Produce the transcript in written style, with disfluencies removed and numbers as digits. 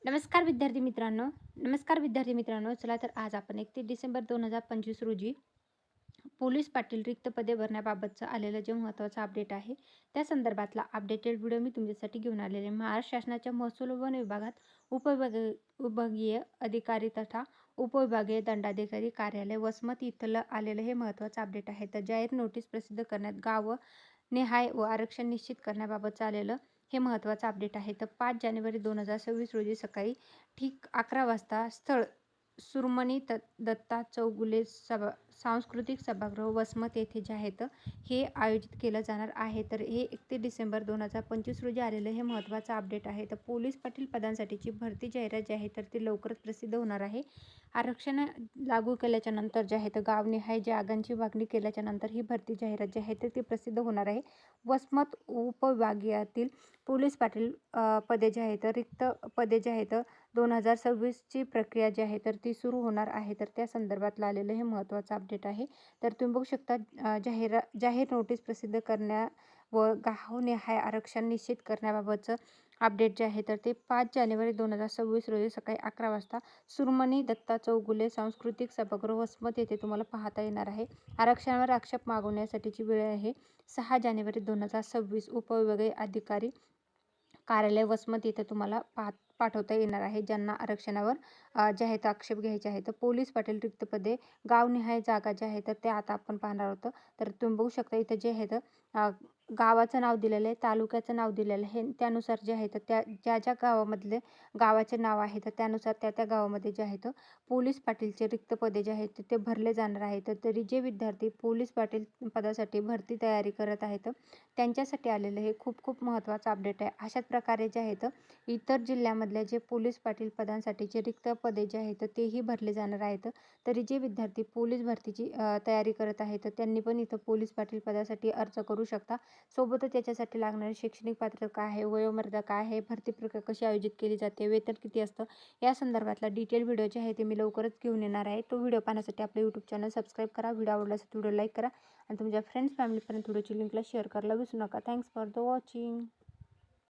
नमस्कार विद्यार्थी मित्रांनो, चला तर आज आपण 31 डिसेंबर 2025 रोजी पोलीस पाटील रिक्त पदे भरण्याबाबतचं आलेलं जे महत्त्वाचं अपडेट आहे त्या संदर्भातला अपडेटेड व्हिडिओ मी तुमच्यासाठी घेऊन आलेले आहे. महाराष्ट्र शासनाच्या महसूल वन विभागात उपविभागीय अधिकारी तथा उपविभागीय दंडाधिकारी कार्यालय वसमत इथलं आलेलं हे महत्त्वाचं अपडेट आहे. तर जाहीर नोटीस प्रसिद्ध करण्यात गाव निहाय व आरक्षण निश्चित करण्याबाबतचं आलेलं हे महत्त्वाचं अपडेट आहे. तर 5 जानेवारी 2026 रोजी सकाळी ठीक 11 वाजता स्थळ सुरमणी दत्ता चौगुले सांस्कृतिक सभागृह वसमत येथे जे आहे तर हे आयोजित केलं जाणार आहे. तर हे 31 डिसेंबर 2025 रोजी आलेलं हे महत्त्वाचं अपडेट आहे. तर पोलीस पाटील पदांसाठीची भरती जाहिरात जी आहे तर ती लवकरच प्रसिद्ध होणार आहे. आरक्षण लागू केल्याच्या नंतर जे आहे तर गावनिहाय जागांची मागणी केल्याच्या नंतर ही भरती जाहिरात जी आहे तर ती प्रसिद्ध होणार आहे. वसमत उपविभागातील पोलीस पाटील पदे जे आहेत रिक्त पदे जे आहेत 2026ची प्रक्रिया जी आहे तर ती सुरू होणार आहे. तर त्या संदर्भातलं आलेलं हे महत्त्वाचं अपडेट आहे. तर तुम्ही बघू शकता जाहीर नोटीस प्रसिद्ध करण्या व गावनिहाय आरक्षण निश्चित करण्याबाबतचं अपडेट जे आहे तर ते 5 जानेवारी 2026 रोजी सकाळी 11 वाजता सुरमणी दत्ता चौगुले सांस्कृतिक सभागृह वसमत येथे तुम्हाला पाहता येणार आहे. आरक्षणावर आक्षेप मागवण्यासाठीची वेळ आहे 6 जानेवारी 2026. उपविभागीय अधिकारी कार्यालय वसमत येथे तुम्हाला पाठवता येणार आहे ज्यांना आरक्षणावर जे आहेत आक्षेप घ्यायचे आहेत. तर पोलीस पाटील रिक्त पदे गावनिहाय जागा ज्या आहेत तर त्या आता आपण पाहणार आहोत. तर तुम्ही बघू शकता इथं जे आहेत गावाचं नाव दिलेलं आहे, तालुक्याचं नाव दिलेलं आहे. त्यानुसार जे आहे तर ज्या ज्या गावामधले गावाचे नाव आहे तर त्यानुसार त्या गावामध्ये जे आहेत पोलीस पाटीलचे रिक्त पदे जे आहेत ते भरले जाणार आहेत. तरी जे विद्यार्थी पोलीस पाटील पदासाठी भरती तयारी करत आहेत त्यांच्यासाठी आलेलं हे खूप खूप महत्त्वाचं अपडेट आहे. अशाच प्रकारे जे आहेत इतर जिल्ह्यामधल्या जे पोलीस पाटील पदांसाठीचे रिक्त पदे जे आहेत तेही भरले जाणार आहेत. तरी जे विद्यार्थी पोलीस भरतीची तयारी करत आहेत त्यांनी पण इथं पोलीस पाटील पदासाठी अर्ज करू शकता. सोबतच त्याच्यासाठी लागणारी शैक्षणिक पात्रता काय आहे, वयोमर्यादा काय आहे, भरती प्रक्रिया कशी आयोजित केली जाते, वेतन किती असतं या संदर्भातला डिटेल व्हिडिओ जे आहे ते मी लवकरच घेऊन येणार आहे. तो व्हिडिओ पाहण्यासाठी आपलं यूट्यूब चॅनल सबस्क्राईब करा. व्हिडिओ आवडल्यास व्हिडिओ लाईक करा आणि तुमच्या फ्रेंड्स फॅमिलीपर्यंत व्हिडिओची लिंकला शेअर करायला विसरू नका. Thanks for the watching.